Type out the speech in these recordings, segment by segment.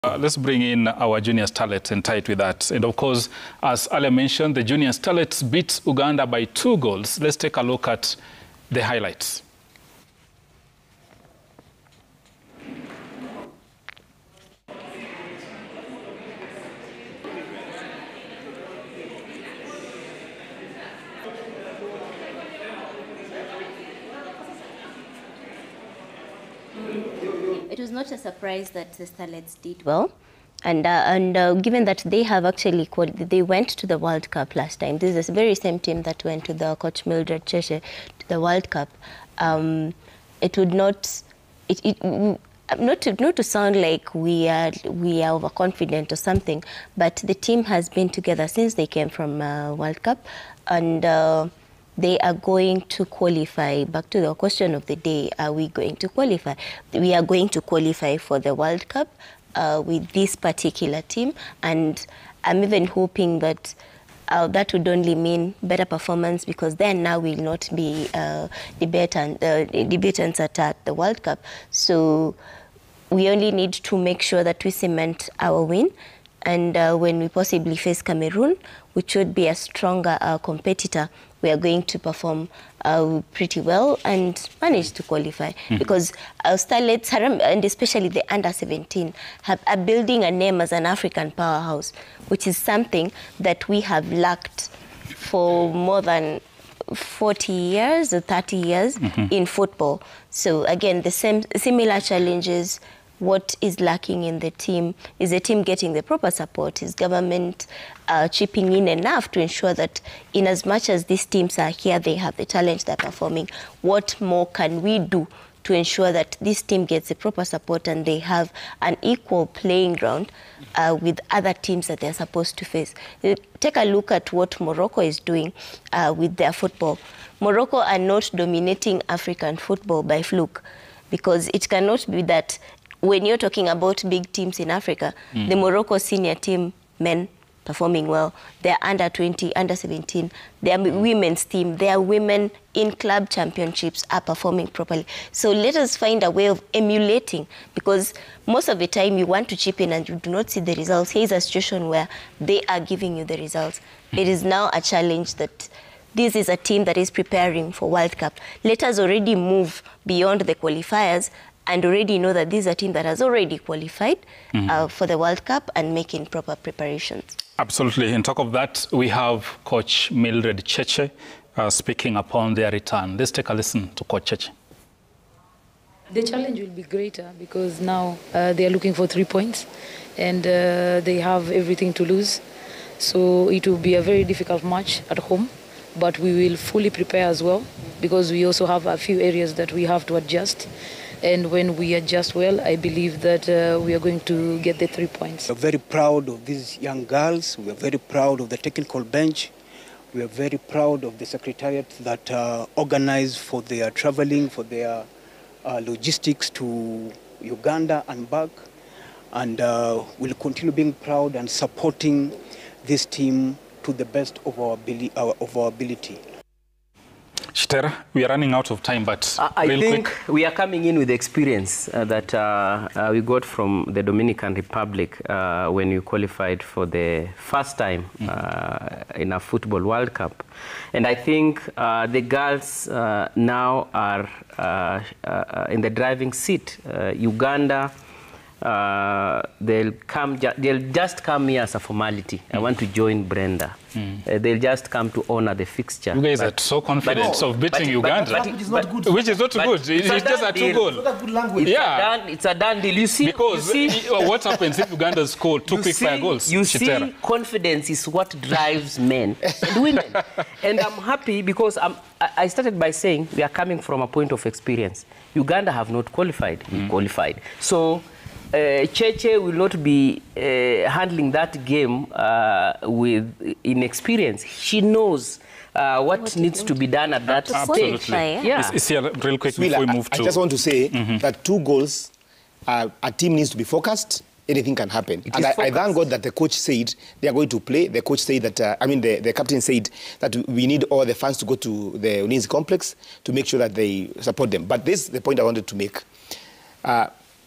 Let's bring in our junior starlets and tie it with that. And of course, as earlier mentioned, the junior starlets beat Uganda by 2 goals. Let's take a look at the highlights. It was not a surprise that the Starlets did well, and given that they have actually they went to the World Cup last time. This is the very same team that went to the coach Mildred Cheche to the World Cup. It would not not to sound like we are overconfident or something, but the team has been together since they came from World Cup, and they are going to qualify. Back to the question of the day, are we going to qualify? We are going to qualify for the World Cup with this particular team, and I'm even hoping that that would only mean better performance, because then now we'll not be debatants at the World Cup. So we only need to make sure that we cement our win, and when we possibly face Cameroon, which would be a stronger competitor, we are going to perform pretty well and manage to qualify. Because our Starlets, and especially the under-17, are building a name as an African powerhouse, which is something that we have lacked for more than 40 years or 30 years in football. So again, the similar challenges. What is lacking in the team is the team getting the proper support, is government chipping in enough to ensure that in as much as these teams are here, they have the talent, they're performing. What more can we do to ensure that this team gets the proper support and they have an equal playing ground with other teams that they're supposed to face? Take a look at what Morocco is doing with their football. Morocco are not dominating African football by fluke, because it cannot be that when you're talking about big teams in Africa, the Morocco senior team men performing well, they're under 20, under 17, their women's team, their women in club championships are performing properly. So let us find a way of emulating, because most of the time you want to chip in and you do not see the results. Here's a situation where they are giving you the results. It is now a challenge that this is a team that is preparing for World Cup. Let us already move beyond the qualifiers and already know that this is a team that has already qualified for the World Cup and making proper preparations. Absolutely. On top of that, we have Coach Mildred Cheche speaking upon their return. Let's take a listen to Coach Cheche. The challenge will be greater because now they are looking for 3 points and they have everything to lose. So it will be a very difficult match at home, but we will fully prepare as well, because we also have a few areas that we have to adjust. And when we adjust well, I believe that we are going to get the 3 points. We are very proud of these young girls. We are very proud of the technical bench. We are very proud of the secretariat that organized for their traveling, for their logistics to Uganda and back. And we'll continue being proud and supporting this team to the best of our ability. Shitera, we are running out of time, but I think we are coming in with the experience that we got from the Dominican Republic when we qualified for the first time in a football World Cup. And I think the girls now are in the driving seat. Uganda, they'll just come here as a formality. I want to join Brenda. They'll just come to honor the fixture. You guys are so confident of beating Uganda, which is not good. It's just a 2 goal. It's not a good language. Yeah. It's a done deal. You see, because what happens if Uganda score 2 quick fire goals? You see, confidence is what drives men and women. And I'm happy because I started by saying we are coming from a point of experience. Uganda have not qualified. We qualified. So Cheche will not be handling that game with inexperience. She knows what needs to be done at that stage. Yeah. Real quick before we move to... I just want to say that 2 goals, a team needs to be focused. Anything can happen. And I thank God that the coach said they are going to play. The coach said that, the captain said that we need all the fans to go to the Ulinzi complex to make sure that they support them. But this is the point I wanted to make.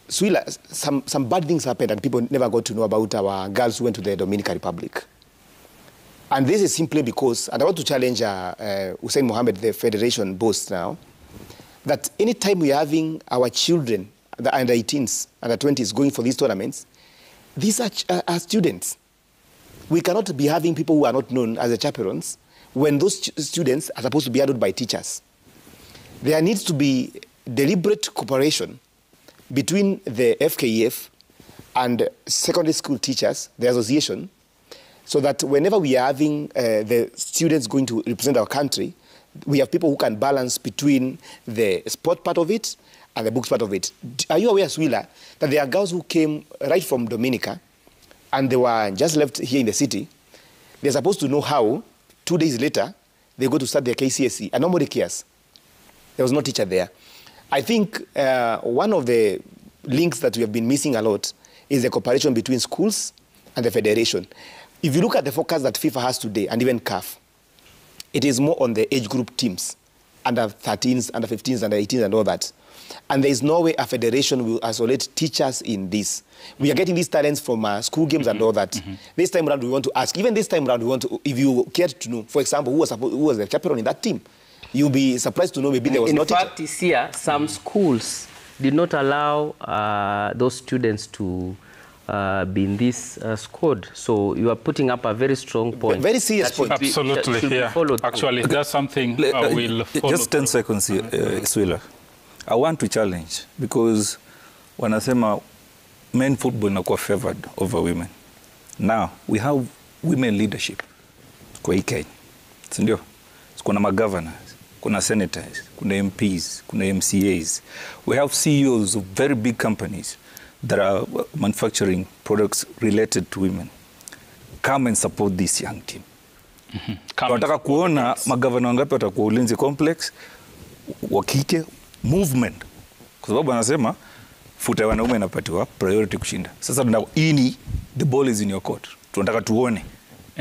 Swila, some bad things happened and people never got to know about our girls who went to the Dominican Republic. And this is simply because, and I want to challenge Hussein Mohammed, the federation boss now, that anytime we are having our children, the under 18s, under 20s going for these tournaments, these are students. We cannot be having people who are not known as the chaperones when those students are supposed to be handled by teachers. There needs to be deliberate cooperation between the FKEF and secondary school teachers, the association, so that whenever we are having the students going to represent our country, we have people who can balance between the sport part of it and the books part of it. Are you aware, Swila, that there are girls who came right from Dominica and they were just left here in the city? They're supposed to know how, 2 days later, they go to start their KCSE, and nobody cares. There was no teacher there. I think one of the links that we have been missing a lot is the cooperation between schools and the federation. If you look at the focus that FIFA has today, and even CAF, it is more on the age group teams, under 13s, under 15s, under 18s, and all that. And there is no way a federation will isolate teachers in this. We are getting these talents from school games and all that. This time around, we want to ask, even this time around, we want to, if you care to know, for example, who was the chaperone in that team, you'll be surprised to know maybe there was not. In fact, this year, some schools did not allow those students to be in this squad. So you are putting up a very strong point. Very serious point. Absolutely, yeah. Actually, that's something we'll follow. Just 10 seconds here, Swila. I want to challenge, because wanasema men football inakuwa favored over women. Now, we have women leadership kwa hii Kenya. Sindio? Kuna ma-governors, kuna senators, kuna MPs, kuna MCAs. We have CEOs of very big companies that are manufacturing products related to women. Come and support this young team. Tunataka kuona magavana wangapi watakuwa Ulinzi Complex, wakike, movement. Kwa sababu anasema futa wanaume inapatiwa priority kushinda. Sasa ini, the ball is in your court. Tunataka tuone